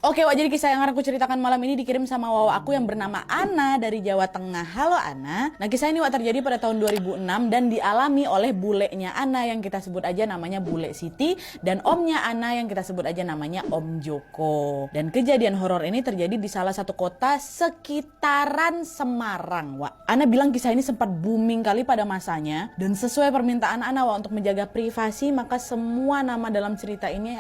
Oke, Wak, jadi kisah yang akan aku ceritakan malam ini dikirim sama Wawa aku yang bernama Ana dari Jawa Tengah. Halo Ana. Nah, kisah ini Wak terjadi pada tahun 2006 dan dialami oleh bulenya Ana yang kita sebut aja namanya Bule Siti dan omnya Ana yang kita sebut aja namanya Om Joko. Dan kejadian horor ini terjadi di salah satu kota sekitaran Semarang, Wak. Ana bilang kisah ini sempat booming kali pada masanya dan sesuai permintaan Ana, Wak, untuk menjaga privasi, maka semua nama dalam cerita ini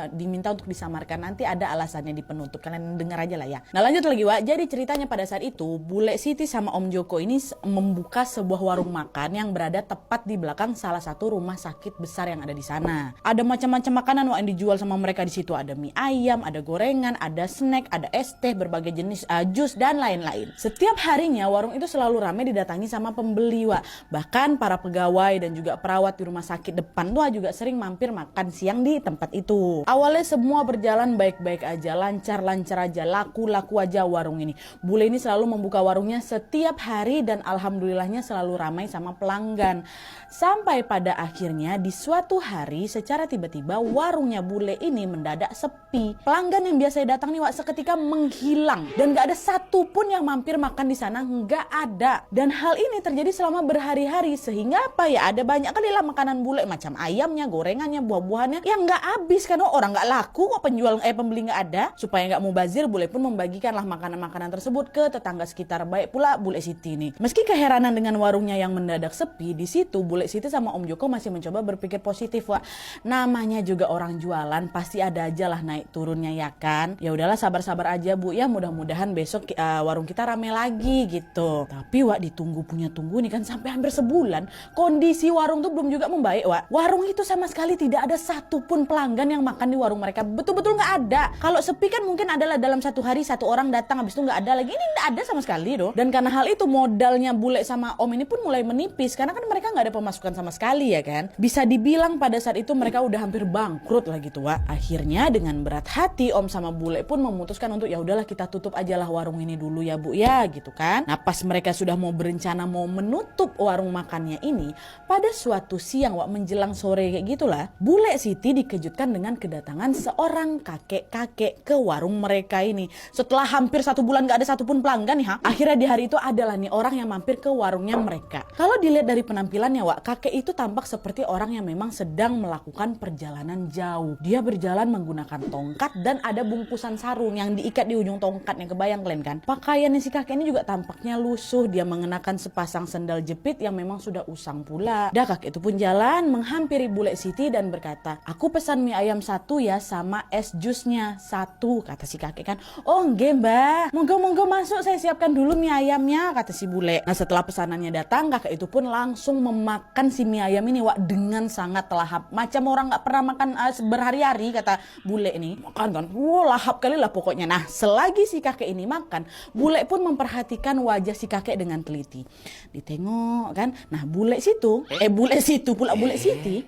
diminta untuk disamarkan. Nanti ada alasan di penutup, kalian dengar aja lah ya. Nah, lanjut lagi, Wak. Jadi ceritanya pada saat itu Bule Siti sama Om Joko ini membuka sebuah warung makan yang berada tepat di belakang salah satu rumah sakit besar yang ada di sana. Ada macam-macam makanan, Wak, yang dijual sama mereka di situ. Ada mie ayam, ada gorengan, ada snack, ada es teh, berbagai jenis jus dan lain-lain. Setiap harinya warung itu selalu ramai didatangi sama pembeli, Wak. Bahkan para pegawai dan juga perawat di rumah sakit depan tuh juga sering mampir makan siang di tempat itu. Awalnya semua berjalan baik-baik aja, lancar-lancar aja, laku-laku aja warung ini. Bule ini selalu membuka warungnya setiap hari dan alhamdulillahnya selalu ramai sama pelanggan. Sampai pada akhirnya di suatu hari secara tiba-tiba warungnya Bule ini mendadak sepi. Pelanggan yang biasa datang nih, Wak, seketika menghilang dan gak ada satupun yang mampir makan di sana, nggak ada. Dan hal ini terjadi selama berhari-hari sehingga apa ya, ada banyak kali lah makanan Bule macam ayamnya, gorengannya, buah-buahannya yang nggak habis kan. Orang nggak laku kok, pembeli nggak ada. Supaya nggak mubazir, Bule pun membagikanlah makanan-makanan tersebut ke tetangga sekitar, baik pula Bule Siti nih. Meski keheranan dengan warungnya yang mendadak sepi, di situ Bule Siti sama Om Joko masih mencoba berpikir positif, Wak. Namanya juga orang jualan, pasti ada aja lah naik turunnya ya kan. Ya udahlah, sabar-sabar aja, Bu, ya mudah-mudahan besok warung kita rame lagi gitu. Tapi, Wak, ditunggu punya tunggu nih kan sampai hampir sebulan, kondisi warung tuh belum juga membaik, Wak. Warung itu sama sekali tidak ada satupun pelanggan yang makan di warung mereka, betul-betul nggak ada. Kalau sepi kan mungkin adalah dalam satu hari satu orang datang, habis itu nggak ada lagi. Ini nggak ada sama sekali doh. Dan karena hal itu modalnya Bule sama Om ini pun mulai menipis karena kan mereka nggak ada pemasukan sama sekali ya kan. Bisa dibilang pada saat itu mereka udah hampir bangkrut lah gitu, Wak. Akhirnya dengan berat hati Om sama Bule pun memutuskan untuk ya udahlah kita tutup aja lah warung ini dulu ya, Bu, ya gitu kan. Nah, pas mereka sudah mau berencana mau menutup warung makannya ini, pada suatu siang, Wak, menjelang sore kayak gitulah, Bule Siti dikejutkan dengan kedatangan seorang kakek-kakek ke warung mereka ini. Setelah hampir 1 bulan gak ada satupun pelanggan nih, akhirnya di hari itu adalah nih orang yang mampir ke warungnya mereka. Kalau dilihat dari penampilannya, Wak, kakek itu tampak seperti orang yang memang sedang melakukan perjalanan jauh. Dia berjalan menggunakan tongkat dan ada bungkusan sarung yang diikat di ujung tongkatnya, kebayang kalian kan? Pakaiannya si kakek ini juga tampaknya lusuh. Dia mengenakan sepasang sendal jepit yang memang sudah usang pula. Dah kakek itu pun jalan menghampiri Bule Siti dan berkata, "Aku pesan mie ayam 1 ya sama es jusnya 1, kata si kakek kan. "Oh nggih, Mbah, monggo masuk, saya siapkan dulu mie ayamnya," kata si Bule. Nah, setelah pesanannya datang, kakek itu pun langsung memakan si mie ayam ini, Wak, dengan sangat lahap. Macam orang gak pernah makan berhari-hari, kata Bule ini. Makan kan, lahap kali lah pokoknya. Nah, selagi si kakek ini makan, Bule pun memperhatikan wajah si kakek dengan teliti. Ditengok kan. Nah, Bule Siti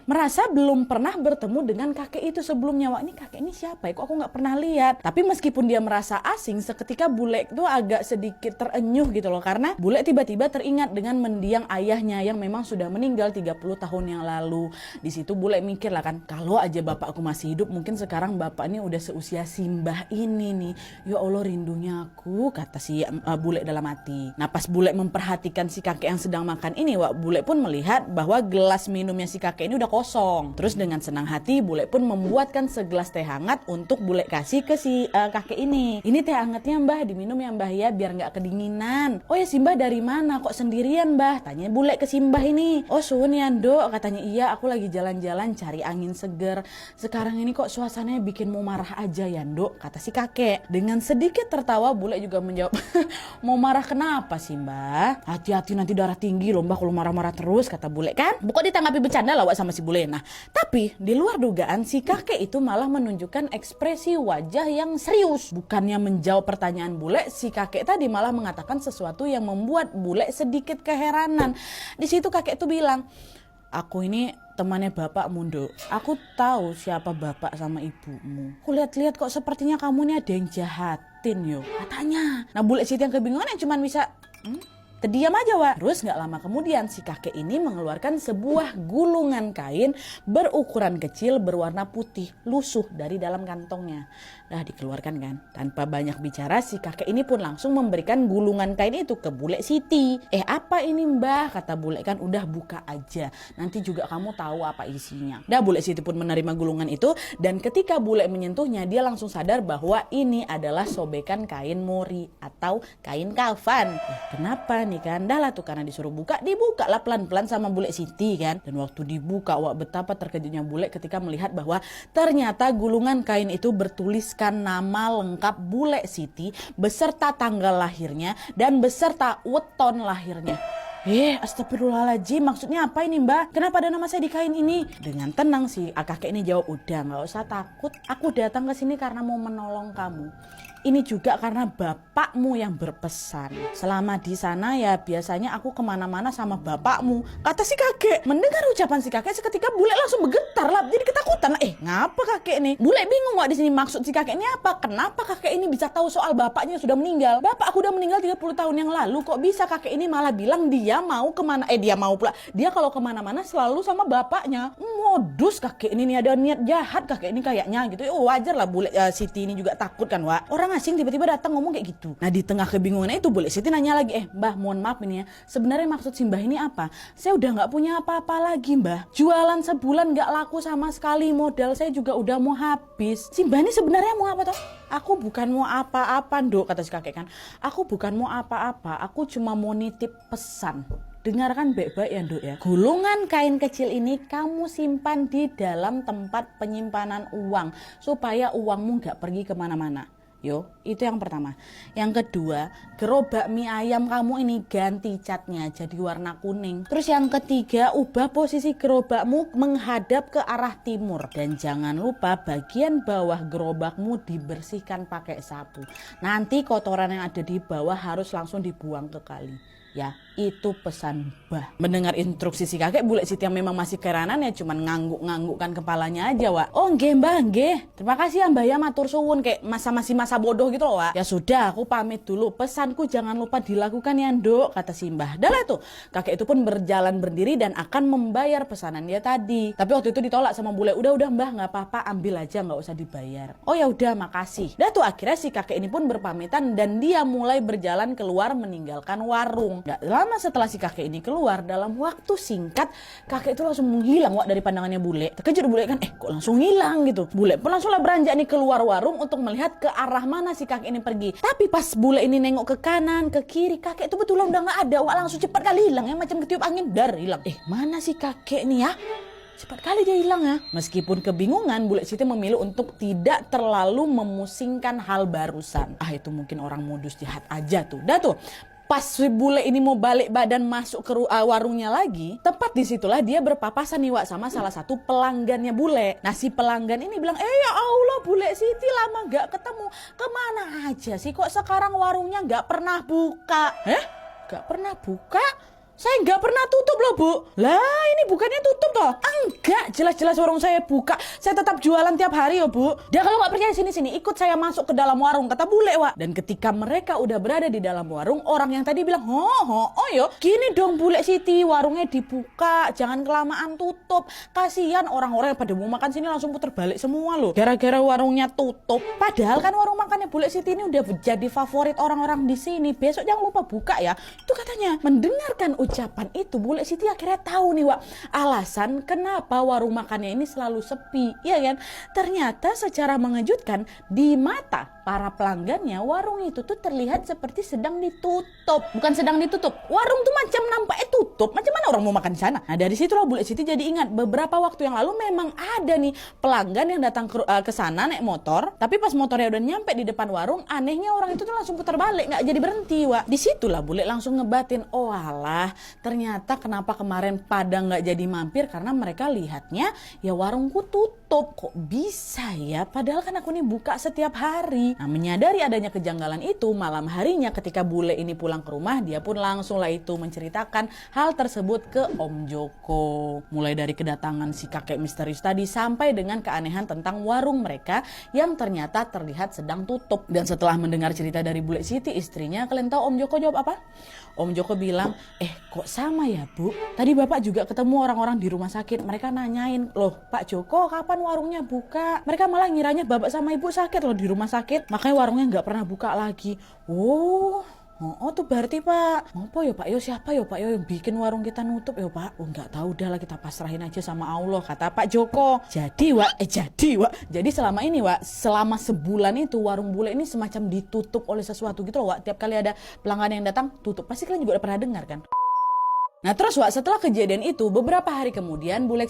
merasa belum pernah bertemu dengan kakek itu sebelumnya, Wak. Ini kakek ini siapa ya? Kok aku gak pernah lihat? Tapi meskipun dia merasa asing, seketika Bule itu agak sedikit terenyuh gitu loh. Karena Bule tiba-tiba teringat dengan mendiang ayahnya yang memang sudah meninggal 30 tahun yang lalu. Di situ Bule mikir lah kan, kalau aja bapakku masih hidup, mungkin sekarang bapak ini udah seusia Simbah ini nih. Ya Allah, rindunya aku, kata si Bule dalam hati. Nah, pas Bule memperhatikan si kakek yang sedang makan ini, Wak, Bule pun melihat bahwa gelas minumnya si kakek ini udah kosong. Terus dengan senang hati Bule pun membuatkan segelas teh hangat untuk Bule kasih ke si kakek ini. "Ini teh hangatnya, Mbah, diminum ya, Mbah, ya, biar nggak kedinginan." "Oh ya, Simbah dari mana? Kok sendirian, Mbah?" tanya Bule ke Simbah ini. "Oh suwun ya, Nduk," katanya. "Iya, aku lagi jalan-jalan cari angin seger. Sekarang ini kok suasananya bikin mau marah aja ya, Nduk," kata si kakek. Dengan sedikit tertawa Bule juga menjawab, "Mau marah kenapa sih, Mbah? Hati-hati nanti darah tinggi loh, Mbah, kalau marah-marah terus," kata Bule kan. Pokoknya ditanggapi bercanda lah, Wak, sama si Bule. Nah, tapi di luar dugaan si kakek itu malah menunjukkan ekspresi wajah yang serius. Bukannya menjawab pertanyaan Bule, si kakek tadi malah mengatakan sesuatu yang membuat Bule sedikit keheranan. Di situ kakek itu bilang, "Aku ini temannya bapakmu, Nduk. Aku tahu siapa bapak sama ibumu. Aku lihat-lihat kok sepertinya kamu ini ada yang jahatin yo," katanya. Nah, Bule Siti yang kebingungan yang cuman bisa Terdiam aja, Wak. Terus gak lama kemudian si kakek ini mengeluarkan sebuah gulungan kain berukuran kecil berwarna putih lusuh dari dalam kantongnya. Nah, dikeluarkan kan. Tanpa banyak bicara, si kakek ini pun langsung memberikan gulungan kain itu ke Bule Siti. Apa ini Mbah? Kata Bule kan, udah buka aja. Nanti juga kamu tahu apa isinya. Nah, Bule Siti pun menerima gulungan itu dan ketika Bule menyentuhnya, dia langsung sadar bahwa ini adalah sobekan kain mori atau kain kafan. Kenapa nih kan? Dah lah tuh, karena disuruh buka, dibuka lah pelan-pelan sama Bule Siti kan. Dan waktu dibuka, wah betapa terkejutnya Bule ketika melihat bahwa ternyata gulungan kain itu bertuliskan nama lengkap Bule Siti beserta tanggal lahirnya dan beserta weton lahirnya. Astagfirullahaladzim, maksudnya apa ini Mbak? Kenapa ada nama saya di kain ini? Dengan tenang si kakek ini jawab, udah gak usah takut, aku datang ke sini karena mau menolong kamu. Ini juga karena bapakmu yang berpesan. Selama di sana ya biasanya aku kemana-mana sama bapakmu, kata si kakek. Mendengar ucapan si kakek seketika Bule langsung bergetar lah, jadi ketakutan lah. Ngapa kakek ini? Bule bingung wak di sini maksud si kakek ini apa? Kenapa kakek ini bisa tahu soal bapaknya sudah meninggal? Bapak aku udah meninggal 30 tahun yang lalu, kok bisa kakek ini malah bilang dia mau kemana? Dia mau pula. Dia kalau kemana-mana selalu sama bapaknya. Modus kakek ini nih, ada niat jahat kakek ini kayaknya gitu. Wajar lah Bule Siti ini juga takut kan wak. Orang asing tiba-tiba datang ngomong kayak gitu. Nah, di tengah kebingungannya itu Bule Siti nanya lagi, Mbah mohon maaf ini ya, sebenarnya maksud si Mbah ini apa? Saya udah gak punya apa-apa lagi Mbah, jualan sebulan gak laku sama sekali, modal saya juga udah mau habis. Si Mbah ini sebenarnya mau apa toh? Aku bukan mau apa-apa Nduk, kata si kakek kan. Aku bukan mau apa-apa, aku cuma mau nitip pesan. Dengarkan baik-baik ya Nduk ya. Gulungan kain kecil ini kamu simpan di dalam tempat penyimpanan uang supaya uangmu gak pergi kemana-mana. Yo, itu yang pertama. Yang kedua, gerobak mie ayam kamu ini ganti catnya jadi warna kuning. Terus yang ketiga, ubah posisi gerobakmu menghadap ke arah timur. Dan jangan lupa bagian bawah gerobakmu dibersihkan pakai sapu. Nanti kotoran yang ada di bawah harus langsung dibuang ke kali. Ya, itu pesan Mbah. Mendengar instruksi si kakek, Bule Siti yang memang masih keranan ya cuman ngangguk-nganggukkan kepalanya aja, Wak. Oh, nggih Mbah, nggih. Terima kasih ya Mbah ya, matur suwun, kayak masih masa bodoh gitu loh, Wak. Ya sudah, aku pamit dulu. Pesanku jangan lupa dilakukan ya, Nduk, kata si Mbah. Dah lah tuh. Kakek itu pun berjalan berdiri dan akan membayar pesanan dia tadi. Tapi waktu itu ditolak sama Bule. Udah Mbah, nggak apa-apa, ambil aja, nggak usah dibayar. Oh ya udah, makasih. Dah tuh akhirnya si kakek ini pun berpamitan dan dia mulai berjalan keluar meninggalkan warung. Gak lama setelah si kakek ini keluar, dalam waktu singkat kakek itu langsung menghilang Wak dari pandangannya Bule. Terkejut Bule kan, kok langsung hilang gitu. Bule pun langsung lah beranjak nih keluar warung untuk melihat ke arah mana si kakek ini pergi. Tapi pas Bule ini nengok ke kanan, ke kiri, kakek itu betulan udah gak ada Wak, langsung cepat kali hilang ya, macam ketiup angin dar hilang. Mana si kakek nih ya? Cepat kali dia hilang ya. Meskipun kebingungan, Bule Siti memilih untuk tidak terlalu memusingkan hal barusan. Itu mungkin orang modus jahat aja tuh. Dah tuh. Pas si Bule ini mau balik badan masuk ke warungnya lagi, tepat disitulah dia berpapasan nih Wak sama salah satu pelanggannya Bule. Nah si pelanggan ini bilang, ya Allah Bule Siti lama gak ketemu, kemana aja sih kok sekarang warungnya gak pernah buka? Gak pernah buka? Saya nggak pernah tutup loh Bu. Lah ini bukannya tutup toh? Enggak, jelas-jelas warung saya buka. Saya tetap jualan tiap hari ya Bu. Dia kalau nggak percaya sini ikut saya masuk ke dalam warung, kata Bule Wak. Dan ketika mereka udah berada di dalam warung, orang yang tadi bilang, oh yo, gini dong Bule Siti, warungnya dibuka, jangan kelamaan tutup. Kasihan orang-orang yang pada mau makan sini langsung puter balik semua loh. Gara-gara warungnya tutup. Padahal kan warung makannya Bule Siti ini udah jadi favorit orang-orang di sini. Besok jangan lupa buka ya. Itu katanya. Mendengarkan ucapan itu, Bule Siti akhirnya tahu nih Wak, alasan kenapa warung makannya ini selalu sepi, ya kan? Ternyata secara mengejutkan di mata para pelanggannya warung itu tuh terlihat seperti sedang ditutup. Bukan sedang ditutup, warung tuh macam nampaknya tutup. Macam mana orang mau makan di sana? Nah dari situlah Bule Siti jadi ingat beberapa waktu yang lalu memang ada nih pelanggan yang datang ke sana naik motor, tapi pas motornya udah nyampe di depan warung, anehnya orang itu tuh langsung putar balik, nggak jadi berhenti Wak. Disitulah Bule langsung ngebatin, oh alah, ternyata kenapa kemarin pada nggak jadi mampir karena mereka lihatnya ya warungku tutup. Kok bisa ya? Padahal kan aku ini buka setiap hari. Nah, menyadari adanya kejanggalan itu, malam harinya ketika bule ini pulang ke rumah, dia pun langsung lah itu menceritakan hal tersebut ke Om Joko. Mulai dari kedatangan si kakek misterius tadi sampai dengan keanehan tentang warung mereka yang ternyata terlihat sedang tutup. Dan setelah mendengar cerita dari Bule Siti istrinya, kalian tahu Om Joko jawab apa? Om Joko bilang, kok sama ya Bu? Tadi Bapak juga ketemu orang-orang di rumah sakit. Mereka nanyain, loh Pak Joko kapan warungnya buka? Mereka malah ngiranya Bapak sama Ibu sakit loh di rumah sakit. Makanya warungnya nggak pernah buka lagi. Oh tuh berarti Pak. Apa ya Pak? Siapa ya Pak yang bikin warung kita nutup ya Pak? Nggak tahu, udah lah kita pasrahin aja sama Allah, kata Pak Joko. Jadi selama ini Wak, selama sebulan itu warung bule ini semacam ditutup oleh sesuatu gitu loh Wak. Tiap kali ada pelanggan yang datang tutup. Pasti kalian juga udah pernah dengar kan? Nah terus Wak, setelah kejadian itu beberapa hari kemudian Bule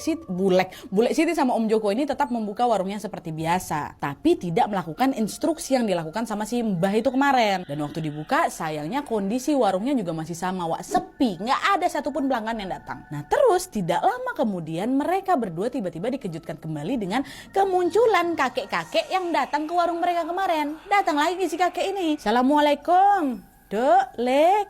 Siti sama Om Joko ini tetap membuka warungnya seperti biasa, tapi tidak melakukan instruksi yang dilakukan sama si Mbah itu kemarin. Dan waktu dibuka sayangnya kondisi warungnya juga masih sama Wak, sepi, nggak ada satupun pelanggan yang datang. Nah terus tidak lama kemudian mereka berdua tiba-tiba dikejutkan kembali dengan kemunculan kakek-kakek yang datang ke warung mereka kemarin. Datang lagi si kakek ini. Assalamualaikum. Dok,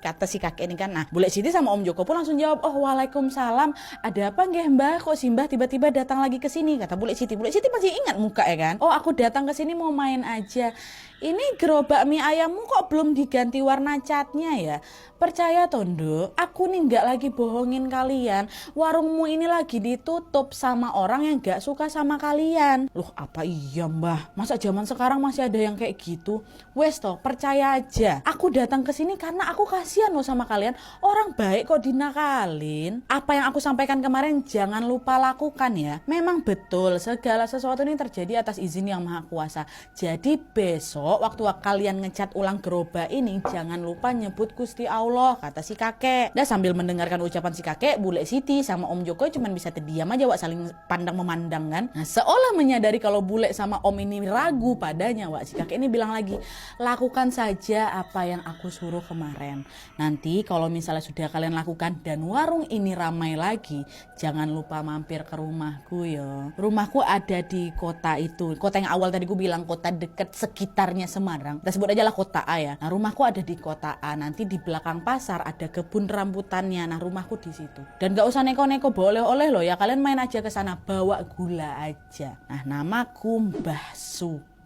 kata si kakek ini kan. Nah, Bule Siti sama Om Joko pun langsung jawab, waalaikumsalam. Ada apa nggih Mbah? Kok si Mbah tiba-tiba datang lagi ke sini? Kata Bule Siti. Bule Siti masih ingat muka ya kan? Aku datang ke sini mau main aja. Ini gerobak mie ayammu kok belum diganti warna catnya ya? Percaya Tondo, aku nih nggak lagi bohongin kalian. Warungmu ini lagi ditutup sama orang yang nggak suka sama kalian. Loh apa iya Mbah? Masa zaman sekarang masih ada yang kayak gitu? Wes toh, percaya aja. Aku datang ke sini karena aku kasihan loh sama kalian. Orang baik kok dinakalin. Apa yang aku sampaikan kemarin jangan lupa lakukan ya. Memang betul segala sesuatu ini terjadi atas izin yang maha kuasa. Jadi besok waktu kalian ngecat ulang gerobak ini jangan lupa nyebut Gusti Allah, kata si kakek. Dan sambil mendengarkan ucapan si kakek, Bule Siti sama Om Joko cuman bisa terdiam aja Wak, saling pandang memandang kan. Nah seolah menyadari kalau Bule sama Om ini ragu padanya Wak, si kakek ini bilang lagi, lakukan saja apa yang aku suruh kemarin. Nanti kalau misalnya sudah kalian lakukan dan warung ini ramai lagi, jangan lupa mampir ke rumahku ya. Rumahku ada di kota itu, kota yang awal tadi gue bilang, kota deket sekitarnya Semarang. Kita sebut aja lah kota A ya. Nah rumahku ada di kota A. Nanti di belakang pasar ada kebun rambutannya. Nah rumahku di situ. Dan gak usah neko-neko bawa oleh-oleh loh ya. Kalian main aja ke sana, bawa gula aja. Nah namaku Mbah Sugeng.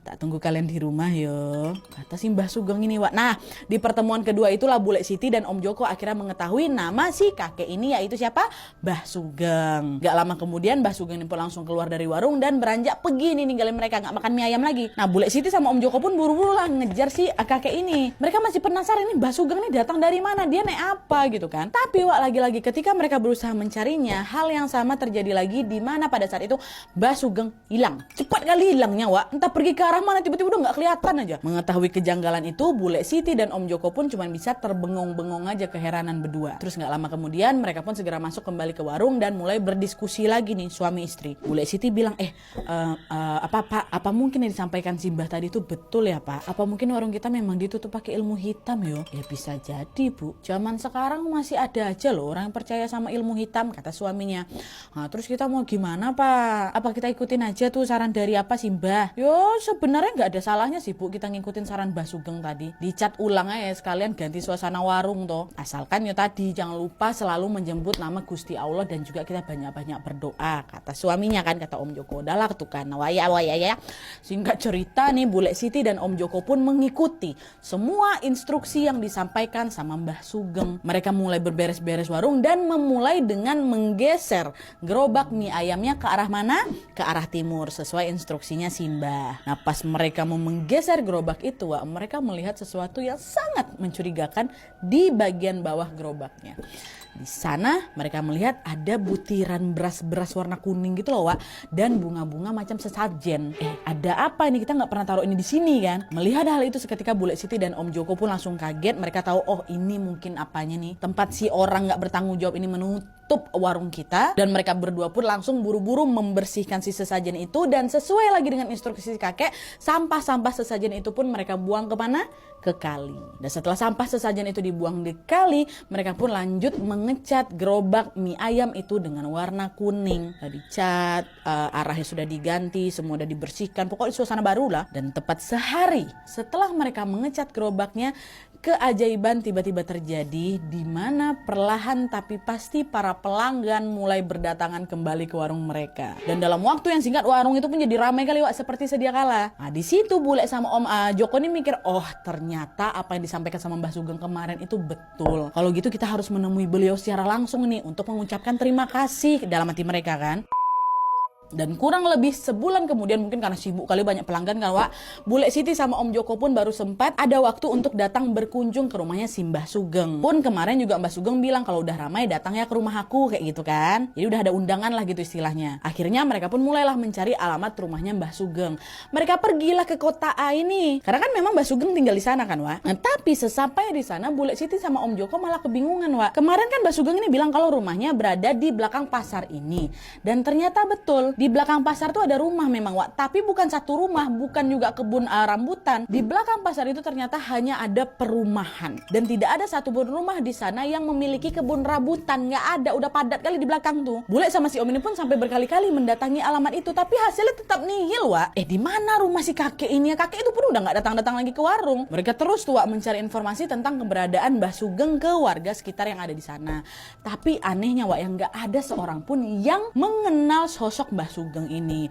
Tak tunggu kalian di rumah yo, kata si Mbah Sugeng ini Wak. Nah di pertemuan kedua itulah Bule Siti dan Om Joko akhirnya mengetahui nama si kakek ini yaitu siapa? Mbah Sugeng. Gak lama kemudian Mbah Sugeng ini pun langsung keluar dari warung dan beranjak pergi nih ninggalin mereka, gak makan mie ayam lagi. Nah Bule Siti sama Om Joko pun buru-buru lah ngejar si kakek ini. Mereka masih penasaran ini Mbah Sugeng ini datang dari mana, dia naik apa gitu kan. Tapi Wak lagi-lagi ketika mereka berusaha mencarinya, hal yang sama terjadi lagi di mana pada saat itu Mbah Sugeng hilang. Cepat kali hilangnya Wak, entah pergi ke arah mana tiba-tiba udah nggak kelihatan aja. Mengetahui kejanggalan itu, Bule Siti dan Om Joko pun cuma bisa terbengong-bengong aja keheranan berdua. Terus nggak lama kemudian mereka pun segera masuk kembali ke warung dan mulai berdiskusi lagi nih suami istri. Bule Siti bilang, apa mungkin yang disampaikan si Mbah tadi itu betul ya Pak? Apa mungkin warung kita memang ditutup pakai ilmu hitam yo? Ya bisa jadi Bu. Zaman sekarang masih ada aja loh orang yang percaya sama ilmu hitam, kata suaminya. Nah terus kita mau gimana Pak? Apa kita ikutin aja tuh saran dari apa si Mbah? Yo sebenarnya nggak ada salahnya sih Bu kita ngikutin saran Mbah Sugeng tadi. Dicat ulang aja sekalian ganti suasana warung toh. Asalkan ya tadi jangan lupa selalu menjemput nama Gusti Allah dan juga kita banyak-banyak berdoa, kata suaminya kan, kata Om Joko. Udahlah tuh kan waya ya. Singkat cerita nih Bule Siti dan Om Joko pun mengikuti semua instruksi yang disampaikan sama Mbah Sugeng. Mereka mulai berberes-beres warung dan memulai dengan menggeser gerobak mie ayamnya ke arah mana? Ke arah timur sesuai instruksinya si Mbah. Nah pas mereka mau menggeser gerobak itu Wak, mereka melihat sesuatu yang sangat mencurigakan di bagian bawah gerobaknya. Di sana mereka melihat ada butiran beras-beras warna kuning gitu loh Wak, dan bunga-bunga macam sesajen. Ada apa ini? Kita nggak pernah taruh ini di sini kan? Melihat hal itu seketika Bule Siti dan Om Joko pun langsung kaget. Mereka tahu ini mungkin apanya nih? Tempat si orang nggak bertanggung jawab ini menutup warung kita. Dan mereka berdua pun langsung buru-buru membersihkan si sesajen itu dan sesuai lagi dengan instruksi si kakek, sampah-sampah sesajen itu pun mereka buang ke mana? Ke kali. Dan setelah sampah sesajen itu dibuang di kali, mereka pun lanjut mengecat gerobak mie ayam itu dengan warna kuning. Sudah dicat, arahnya sudah diganti, semua sudah dibersihkan, pokoknya suasana baru lah. Dan tepat sehari setelah mereka mengecat gerobaknya, keajaiban tiba-tiba terjadi, di mana perlahan tapi pasti para pelanggan mulai berdatangan kembali ke warung mereka. Dan dalam waktu yang singkat warung itu pun jadi ramai kali Wak, seperti sedia kala. Nah di situ bule sama Om Joko ini mikir, oh ternyata apa yang disampaikan sama Mbah Sugeng kemarin itu betul. Kalau gitu kita harus menemui beliau secara langsung nih untuk mengucapkan terima kasih dalam hati mereka kan. Dan kurang lebih sebulan kemudian, mungkin karena sibuk kali banyak pelanggan kan Wak, Bule Siti sama Om Joko pun baru sempat ada waktu untuk datang berkunjung ke rumahnya si Mbah Sugeng. Pun kemarin juga Mbah Sugeng bilang kalau udah ramai datang ya ke rumah aku kayak gitu kan. Jadi udah ada undangan lah gitu istilahnya. Akhirnya mereka pun mulailah mencari alamat rumahnya Mbah Sugeng. Mereka pergilah ke kota A ini. Karena kan memang Mbah Sugeng tinggal di sana kan Wak. Nah, tapi sesampai di sana Bule Siti sama Om Joko malah kebingungan Wak. Kemarin kan Mbah Sugeng ini bilang kalau rumahnya berada di belakang pasar ini. Dan ternyata betul. Di belakang pasar tuh ada rumah memang Wak, tapi bukan satu rumah, bukan juga kebun rambutan. Di belakang pasar itu ternyata hanya ada perumahan dan tidak ada satu pun rumah di sana yang memiliki kebun rambutan. Nggak ada, udah padat kali di belakang tuh. Bule sama si Om ini pun sampai berkali-kali mendatangi alamat itu, tapi hasilnya tetap nihil Wak. Di mana rumah si kakek ini ya? Kakek itu pun udah nggak datang-datang lagi ke warung. Mereka terus tuh Wak mencari informasi tentang keberadaan Mbah Sugeng ke warga sekitar yang ada di sana. Tapi anehnya Wak, yang nggak ada seorang pun yang mengenal sosok Mbah Sugeng ini.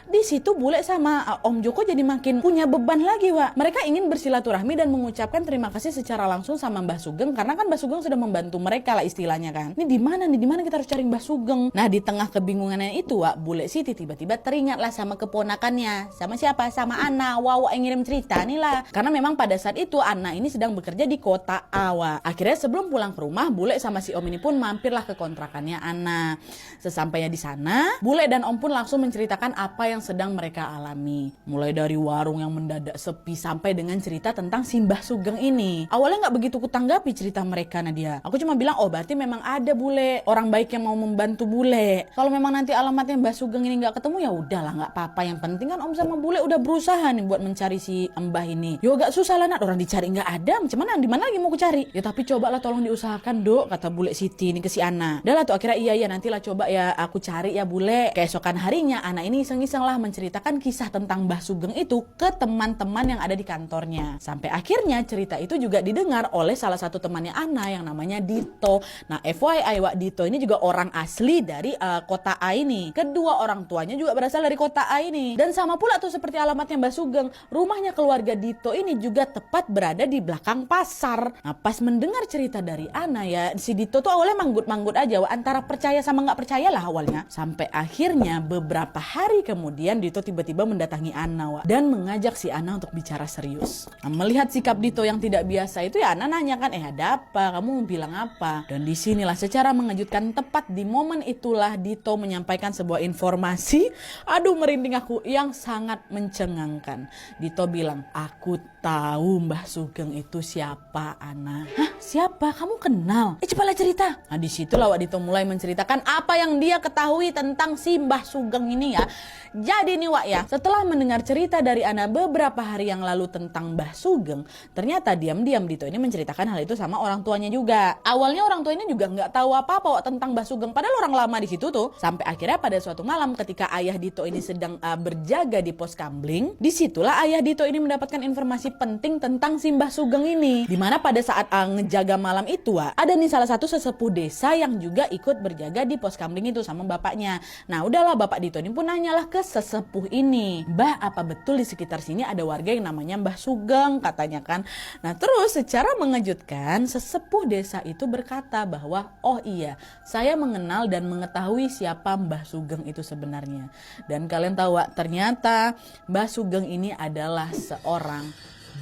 Di situ Bule sama Om Joko jadi makin punya beban lagi Wak. Mereka ingin bersilaturahmi dan mengucapkan terima kasih secara langsung sama Mbah Sugeng karena kan Mbah Sugeng sudah membantu mereka lah istilahnya kan. Ini di mana nih? Di mana kita harus cari Mbah Sugeng? Nah, di tengah kebingungannya itu Wak, Bule Siti tiba-tiba teringatlah sama keponakannya. Sama siapa? Sama Ana. Wow, yang ngirim cerita nih lah. Karena memang pada saat itu Ana ini sedang bekerja di kota A Wak. Akhirnya sebelum pulang ke rumah, Bule sama si Om ini pun mampirlah ke kontrakannya Ana. Sesampainya di sana, Bule dan Om pun langsung menceritakan apa yang sedang mereka alami. Mulai dari warung yang mendadak sepi sampai dengan cerita tentang si Mbah Sugeng ini. Awalnya nggak begitu kutanggapi cerita mereka Nadia. Aku cuma bilang, oh berarti memang ada Bule orang baik yang mau membantu Bule. Kalau memang nanti alamatnya Mbah Sugeng ini nggak ketemu ya udahlah nggak apa-apa. Yang penting kan Om sama Bule udah berusaha nih buat mencari si Mbah ini. Yo gak susah lah Nat, orang dicari nggak ada. Macam mana? Di mana lagi mau ku cari? Ya tapi cobalah tolong diusahakan Dok, kata Bule Siti ini ke si Ana. Udah lah tuh akhirnya iya nantilah coba ya aku cari ya Bule. Keesokan harinya Ana ini iseng-iseng lah menceritakan kisah tentang Mbah Sugeng itu ke teman-teman yang ada di kantornya. Sampai akhirnya cerita itu juga didengar oleh salah satu temannya Ana yang namanya Dito. Nah FYI Wak, Dito ini juga orang asli dari kota A ini. Kedua orang tuanya juga berasal dari kota A ini. Dan sama pula tuh seperti alamatnya Mbah Sugeng, rumahnya keluarga Dito ini juga tepat berada di belakang pasar. Nah pas mendengar cerita dari Ana ya, si Dito tuh awalnya manggut-manggut aja Wak, antara percaya sama nggak percaya lah awalnya. Sampai akhirnya beberapa hari kemudian Dito tiba-tiba mendatangi Ana Wak, dan mengajak si Ana untuk bicara serius. Nah, melihat sikap Dito yang tidak biasa itu ya Ana nanya kan, ada apa? Kamu mau bilang apa? Dan disinilah secara mengejutkan tepat di momen itulah Dito menyampaikan sebuah informasi, aduh merinding aku, yang sangat mencengangkan. Dito bilang, aku tahu Mbah Sugeng itu siapa Ana. Hah? Siapa? Kamu kenal? Cepatlah cerita. Nah disitulah Wak Dito mulai menceritakan apa yang dia ketahui tentang si Mbah Sugeng ini ya. Jadi nih Wak ya, setelah mendengar cerita dari Ana beberapa hari yang lalu tentang Mbah Sugeng, ternyata diam-diam Dito ini menceritakan hal itu sama orang tuanya juga. Awalnya orang tuanya juga nggak tahu apa-apa Wak tentang Mbah Sugeng, padahal orang lama di situ tuh. Sampai akhirnya pada suatu malam ketika ayah Dito ini sedang berjaga di pos kamling, disitulah ayah Dito ini mendapatkan informasi penting tentang si Mbah Sugeng ini. Dimana pada saat ngejaga malam itu Wak, ada nih salah satu sesepuh desa yang juga ikut berjaga di pos kamling itu sama bapaknya. Nah udahlah Bapak Dito ini pun nanyalah ke sesepuh ini, Mbah apa betul di sekitar sini ada warga yang namanya Mbah Sugeng katanya kan. Nah terus secara mengejutkan sesepuh desa itu berkata bahwa oh iya saya mengenal dan mengetahui siapa Mbah Sugeng itu sebenarnya. Dan kalian tahu Wak, ternyata Mbah Sugeng ini adalah seorang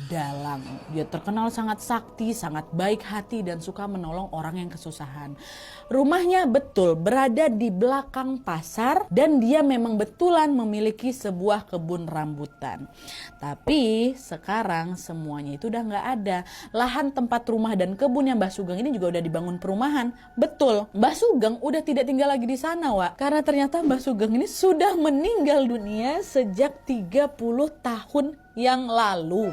dalang. Dia terkenal sangat sakti, sangat baik hati dan suka menolong orang yang kesusahan. Rumahnya betul berada di belakang pasar dan dia memang betulan memiliki sebuah kebun rambutan. Tapi sekarang semuanya itu udah nggak ada. Lahan tempat rumah dan kebun yang Mbah Sugeng ini juga udah dibangun perumahan. Betul, Mbah Sugeng udah tidak tinggal lagi di sana Wak. Karena ternyata Mbah Sugeng ini sudah meninggal dunia sejak 30 tahun yang lalu.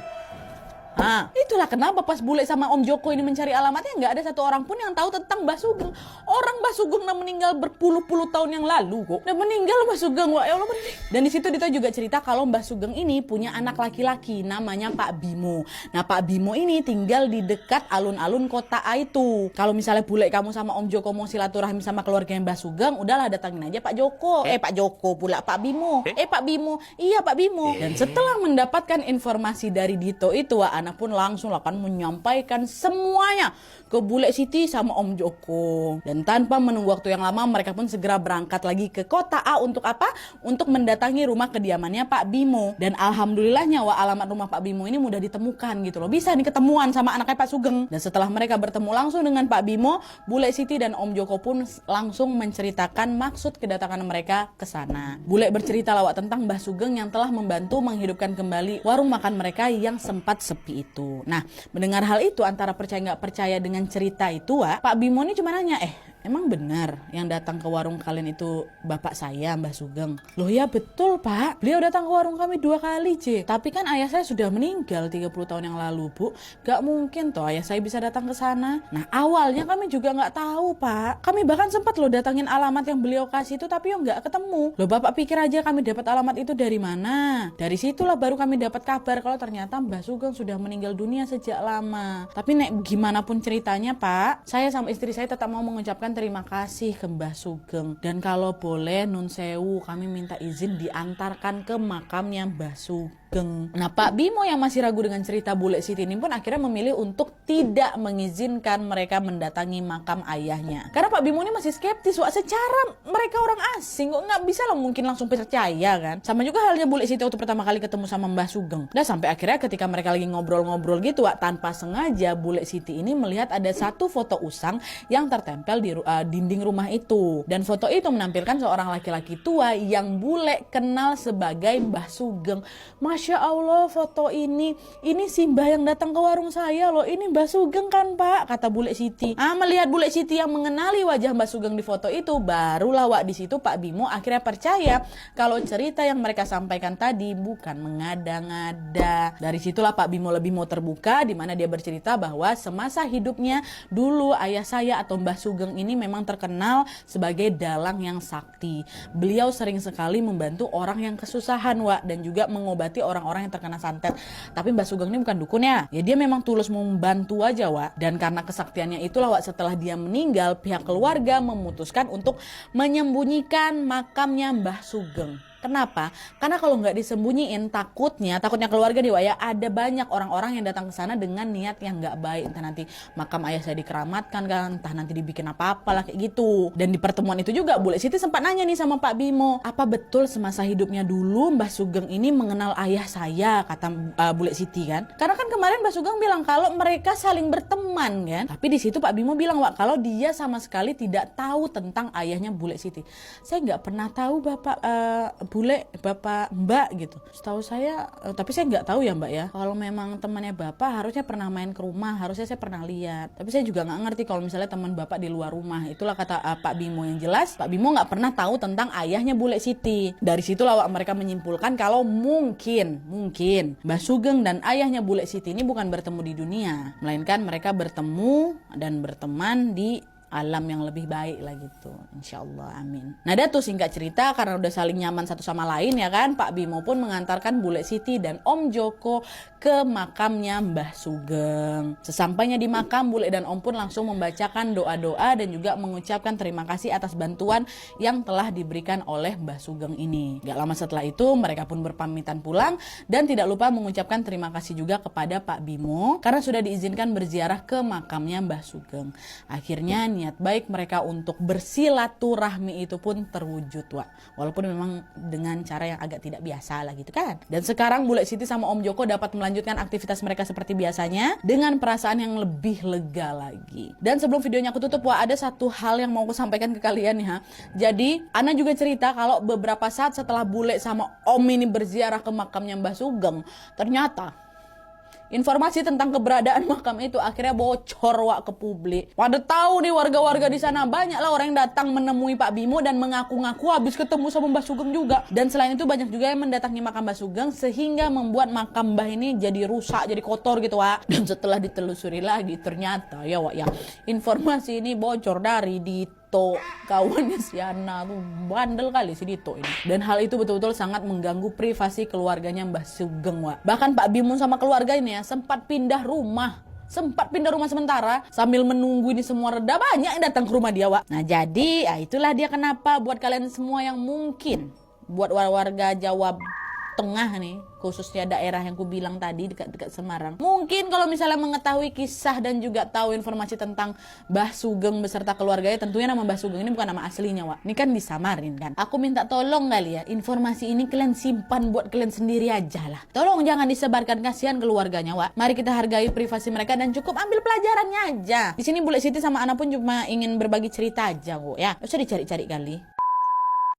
Nah, itulah kenapa pas bule sama Om Joko ini mencari alamatnya, nggak ada satu orang pun yang tahu tentang Mbah Sugeng. Orang Mbah Sugeng udah meninggal berpuluh-puluh tahun yang lalu kok. Udah meninggal Mbah Sugeng, wah ya Allah merinding. Dan di situ Dito juga cerita kalau Mbah Sugeng ini punya anak laki-laki namanya Pak Bimo. Nah, Pak Bimo ini tinggal di dekat alun-alun kota A itu. Kalau misalnya bule kamu sama Om Joko mau silaturahmi sama keluarga Mbah Sugeng, udahlah datangin aja Pak Joko. Pak Joko pula, Pak Bimo. Pak Bimo. Iya, Pak Bimo. Dan setelah mendapatkan informasi dari Dito itu, Ana pun langsung akan menyampaikan semuanya ke Bule Siti sama Om Joko. Dan tanpa menunggu waktu yang lama, mereka pun segera berangkat lagi ke kota A untuk apa? Untuk mendatangi rumah kediamannya Pak Bimo. Dan alhamdulillahnya alamat rumah Pak Bimo ini mudah ditemukan gitu loh. Bisa nih ketemuan sama anaknya Pak Sugeng. Dan setelah mereka bertemu langsung dengan Pak Bimo, Bule Siti dan Om Joko pun langsung menceritakan maksud kedatangan mereka ke sana. Bule bercerita lawak tentang Mbah Sugeng yang telah membantu menghidupkan kembali warung makan mereka yang sempat sepi itu. Nah, mendengar hal itu antara percaya nggak percaya dengan cerita itu, Pak Bimo ini cuma nanya, emang benar yang datang ke warung kalian itu bapak saya, Mbah Sugeng? Loh ya betul Pak, beliau datang ke warung kami 2 kali tapi kan ayah saya sudah meninggal 30 tahun yang lalu Bu, gak mungkin toh ayah saya bisa datang ke sana. Nah awalnya kami juga gak tahu Pak, kami bahkan sempat loh datangin alamat yang beliau kasih itu tapi yo gak ketemu. Loh bapak pikir aja kami dapat alamat itu dari mana? Dari situlah baru kami dapat kabar kalau ternyata Mbah Sugeng sudah meninggal dunia sejak lama. Tapi nek gimana pun ceritanya Pak, saya sama istri saya tetap mau mengucapkan terima kasih ke Mbah Sugeng. Dan kalau boleh nun sewu, kami minta izin diantarkan ke makamnya Mbah Sugeng. Nah Pak Bimo yang masih ragu dengan cerita Bule Siti ini pun akhirnya memilih untuk tidak mengizinkan mereka mendatangi makam ayahnya. Karena Pak Bimo ini masih skeptis, wah secara mereka orang asing kok nggak bisa lah mungkin langsung percaya kan. Sama juga halnya Bule Siti waktu pertama kali ketemu sama Mbah Sugeng. Dan sampai akhirnya ketika mereka lagi ngobrol-ngobrol gitu, wah, tanpa sengaja Bule Siti ini melihat ada satu foto usang yang tertempel di dinding rumah itu. Dan foto itu menampilkan seorang laki-laki tua yang Bule kenal sebagai Mbah Sugeng. Masya Allah foto ini si Mbah yang datang ke warung saya loh, ini Mbah Sugeng kan Pak, kata Bule Siti. Melihat Bule Siti yang mengenali wajah Mbah Sugeng di foto itu, barulah di situ Pak Bimo akhirnya percaya kalau cerita yang mereka sampaikan tadi bukan mengada-ngada. Dari situlah Pak Bimo lebih mau terbuka, di mana dia bercerita bahwa semasa hidupnya dulu ayah saya atau Mbah Sugeng ini memang terkenal sebagai dalang yang sakti. Beliau sering sekali membantu orang yang kesusahan dan juga mengobati orang-orang yang terkena santet. Tapi Mbah Sugeng ini bukan dukun ya dia memang tulus membantu aja Dan karena kesaktiannya itulah setelah dia meninggal, pihak keluarga memutuskan untuk menyembunyikan makamnya Mbah Sugeng. Kenapa? Karena kalau nggak disembunyiin takutnya keluarga nih ya ada banyak orang-orang yang datang ke sana dengan niat yang nggak baik, entah nanti makam ayah saya dikeramatkan kan, entah nanti dibikin apa-apa lah kayak gitu. Dan di pertemuan itu juga Bule Siti sempat nanya nih sama Pak Bimo, apa betul semasa hidupnya dulu Mbah Sugeng ini mengenal ayah saya, kata Bule Siti kan. Karena kan kemarin Mbah Sugeng bilang kalau mereka saling berteman kan. Tapi di situ Pak Bimo bilang kalau dia sama sekali tidak tahu tentang ayahnya Bule Siti. Saya nggak pernah tahu Bapak Bule, Bapak Mbak gitu. Setahu saya, tapi saya nggak tahu ya Mbak ya. Kalau memang temannya Bapak harusnya pernah main ke rumah, harusnya saya pernah lihat. Tapi saya juga nggak ngerti kalau misalnya teman Bapak di luar rumah. Itulah kata Pak Bimo. Yang jelas Pak Bimo nggak pernah tahu tentang ayahnya Bule Siti. Dari situlah mereka menyimpulkan kalau mungkin Mbah Sugeng dan ayahnya Bule Siti ini bukan bertemu di dunia, melainkan mereka bertemu dan berteman di alam yang lebih baik lah gitu, insyaallah, amin. Nah dah tuh singkat cerita, karena udah saling nyaman satu sama lain ya kan, Pak Bimo pun mengantarkan Bule Siti dan Om Joko ke makamnya Mbah Sugeng. Sesampainya di makam, Bule dan Om pun langsung membacakan doa-doa dan juga mengucapkan terima kasih atas bantuan yang telah diberikan oleh Mbah Sugeng ini. Gak lama setelah itu mereka pun berpamitan pulang dan tidak lupa mengucapkan terima kasih juga kepada Pak Bimo karena sudah diizinkan berziarah ke makamnya Mbah Sugeng. Akhirnya niat baik mereka untuk bersilaturahmi itu pun terwujud, walaupun memang dengan cara yang agak tidak biasa lah gitu kan. Dan sekarang Bule Siti sama Om Joko dapat melanjutkan aktivitas mereka seperti biasanya dengan perasaan yang lebih lega lagi. Dan sebelum videonya aku tutup, ada satu hal yang mau aku sampaikan ke kalian ya. Jadi Ana juga cerita kalau beberapa saat setelah Bule sama Om ini berziarah ke makamnya Mbah Sugeng, ternyata informasi tentang keberadaan makam itu akhirnya bocor Wak ke publik. Pada tahu nih warga-warga di sana, banyak lah orang yang datang menemui Pak Bimo dan mengaku-ngaku habis ketemu sama Mbah Sugeng juga. Dan selain itu banyak juga yang mendatangi makam Mbah Sugeng sehingga membuat makam Mbah ini jadi rusak, jadi kotor gitu Wak. Dan setelah ditelusuri lagi ternyata ya Wak ya, informasi ini bocor dari Dito, kawannya si Ana tuh bandel kali si Dito ini. Dan hal itu betul-betul sangat mengganggu privasi keluarganya Mbah Sugeng Wak. Bahkan Pak Bimo sama keluarga ini ya sempat pindah rumah sementara sambil menunggu ini semua reda, banyak yang datang ke rumah dia Wak. Nah jadi ya itulah dia kenapa buat kalian semua yang mungkin buat warga Jawa Tengah nih, khususnya daerah yang ku bilang tadi dekat-dekat Semarang, mungkin kalau misalnya mengetahui kisah dan juga tahu informasi tentang Mbah Sugeng beserta keluarganya, tentunya nama Mbah Sugeng ini bukan nama aslinya Wak, ini kan disamarin kan. Aku minta tolong kali ya, informasi ini kalian simpan buat kalian sendiri aja lah, tolong jangan disebarkan, kasihan keluarganya Wak. Mari kita hargai privasi mereka dan cukup ambil pelajarannya aja. Di sini Bule Siti sama Ana pun cuma ingin berbagi cerita aja kok ya, usah dicari-cari kali.